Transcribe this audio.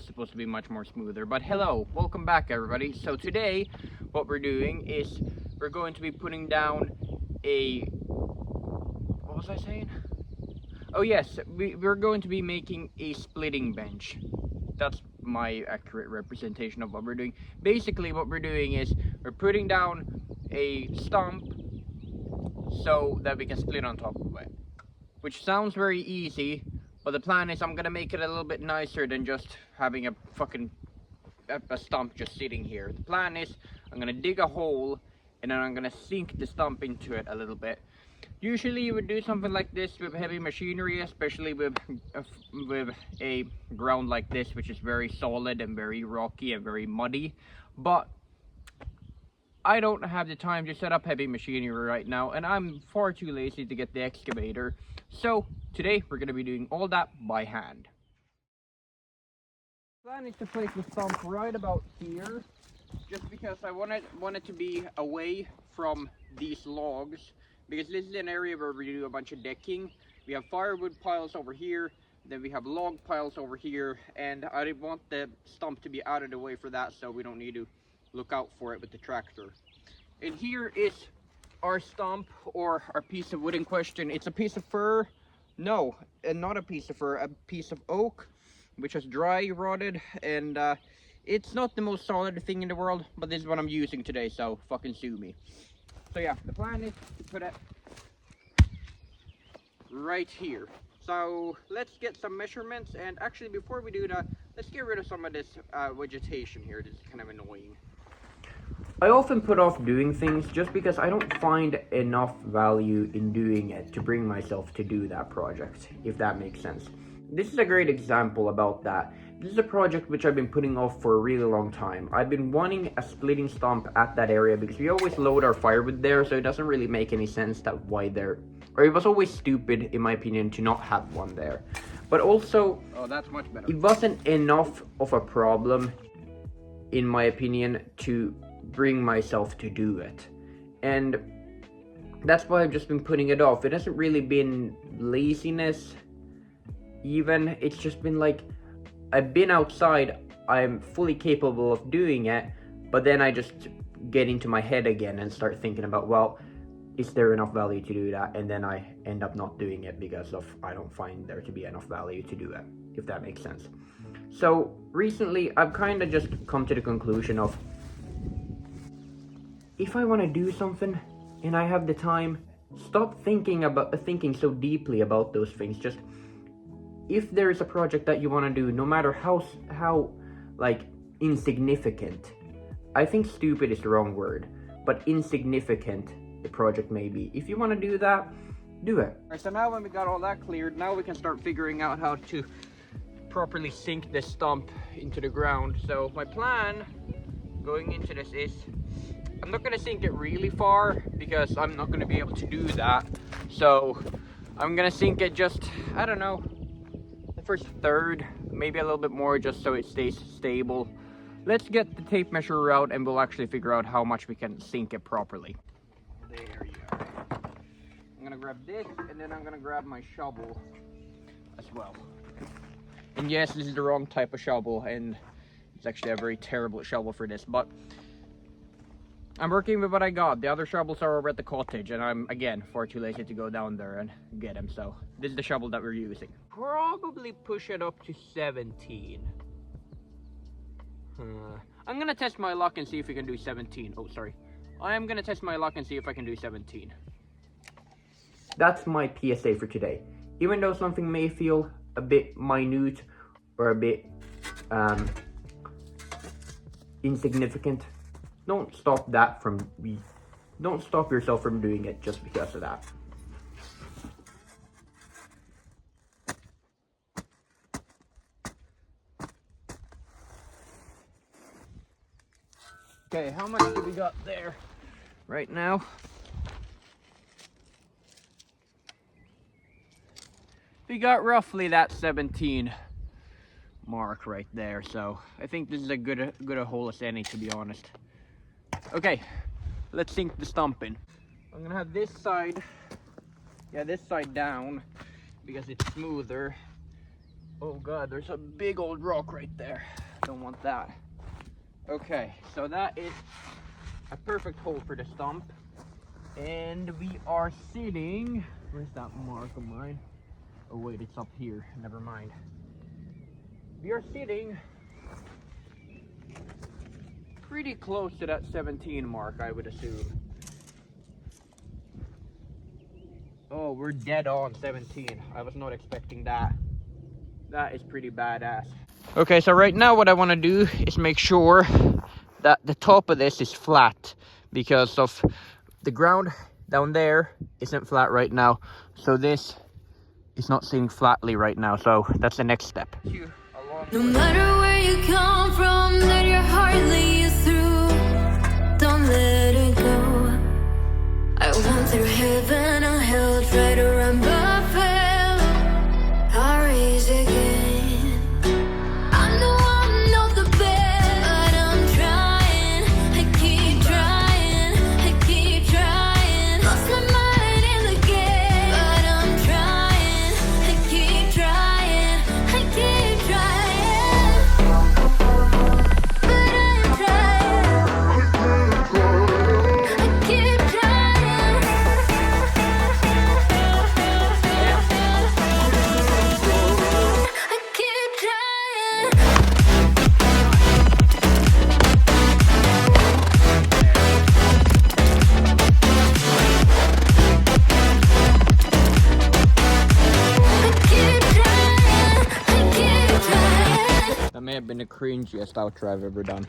was supposed to be much more smoother. But hello, welcome back everybody. So today what we're doing is we're going to be putting down a, what was I saying? Oh yes, we're going to be making a splitting bench. That's my accurate representation of what we're doing. Basically what we're doing is we're putting down a stump so that we can split on top of it, which sounds very easy, but the plan is I'm gonna make it a little bit nicer than just having a fucking a stump just sitting here. The plan is I'm gonna dig a hole and then I'm gonna sink the stump into it a little bit. Usually you would do something like this with heavy machinery, especially with a ground like this, which is very solid and very rocky and very muddy. But I don't have the time to set up heavy machinery right now, and I'm far too lazy to get the excavator. So today we're going to be doing all that by hand. The plan is to place the stump right about here, just because I want it to be away from these logs, because this is an area where we do a bunch of decking. We have firewood piles over here, then we have log piles over here, and I want the stump to be out of the way for that, so we don't need to look out for it with the tractor. And here is our stump, or our piece of wood in question. It's a piece of fir, no, and not a piece of fir, a piece of oak, which has dry rotted, and it's not the most solid thing in the world, but this is what I'm using today, so fucking sue me. So yeah, the plan is to put it right here. So let's get some measurements, and actually before we do that, let's get rid of some of this vegetation here. This is kind of annoying. I often put off doing things just because I don't find enough value in doing it to bring myself to do that project, if that makes sense. This is a great example about that. This is a project which I've been putting off for a really long time. I've been wanting a splitting stump at that area because we always load our firewood there, so it doesn't really make any sense that why there, or it was always stupid in my opinion to not have one there. But also, oh, that's much better. It wasn't enough of a problem in my opinion to bring myself to do it, and that's why I've just been putting it off. It hasn't really been laziness even, it's just been like I've been outside, I'm fully capable of doing it, but then I just get into my head again and start thinking about, well, is there enough value to do that? And then I end up not doing it because of I don't find there to be enough value to do it, if that makes sense. So recently I've kind of just come to the conclusion of, if I want to do something and I have the time, stop thinking so deeply about those things. Just, if there is a project that you want to do, no matter how like insignificant, I think stupid is the wrong word, but insignificant the project may be, if you want to do that, do it. Alright, so now when we got all that cleared, now we can start figuring out how to properly sink this stump into the ground. So my plan going into this is, I'm not going to sink it really far because I'm not going to be able to do that. So I'm going to sink it just, I don't know, the first third, maybe a little bit more, just so it stays stable. Let's get the tape measure out and we'll actually figure out how much we can sink it properly. There you go. I'm going to grab this, and then I'm going to grab my shovel as well. And yes, this is the wrong type of shovel, and it's actually a very terrible shovel for this, but I'm working with what I got. The other shovels are over at the cottage, and I'm, again, far too lazy to go down there and get them. So this is the shovel that we're using. Probably push it up to 17. I'm gonna test my luck and see if we can do 17. Oh, sorry. I am gonna test my luck and see if I can do 17. That's my PSA for today. Even though something may feel a bit minute or a bit insignificant, don't stop yourself from doing it just because of that. Okay, how much do we got there right now? We got roughly that 17 mark right there, so I think this is a good a hole as any, to be honest. Okay, let's sink the stump in. I'm gonna have this side down because it's smoother, Oh god, there's a big old rock right there. Don't want that. Okay, so that is a perfect hole for the stump. And we are sitting... Where's that mark of mine? Oh wait, it's up here. Never mind. We are sitting pretty close to that 17 mark, I would assume. Oh, we're dead on 17. I was not expecting that. That is pretty badass. Okay, so right now what I want to do is make sure that the top of this is flat, because of the ground down there isn't flat right now. So this is not sitting flatly right now. So that's the next step. No matter where you come from, let your heart lead you through. Don't let it go. I went through heaven and hell, tried to run but failed. I'll rise again. I know I'm not the best, but I'm trying. I keep trying, I keep trying. Lost my mind in the game, but I'm trying. I keep trying, I keep trying. But I'm trying, I keep trying. I keep trying. I keep trying. I keep trying. That may have been the cringiest outro I've ever done.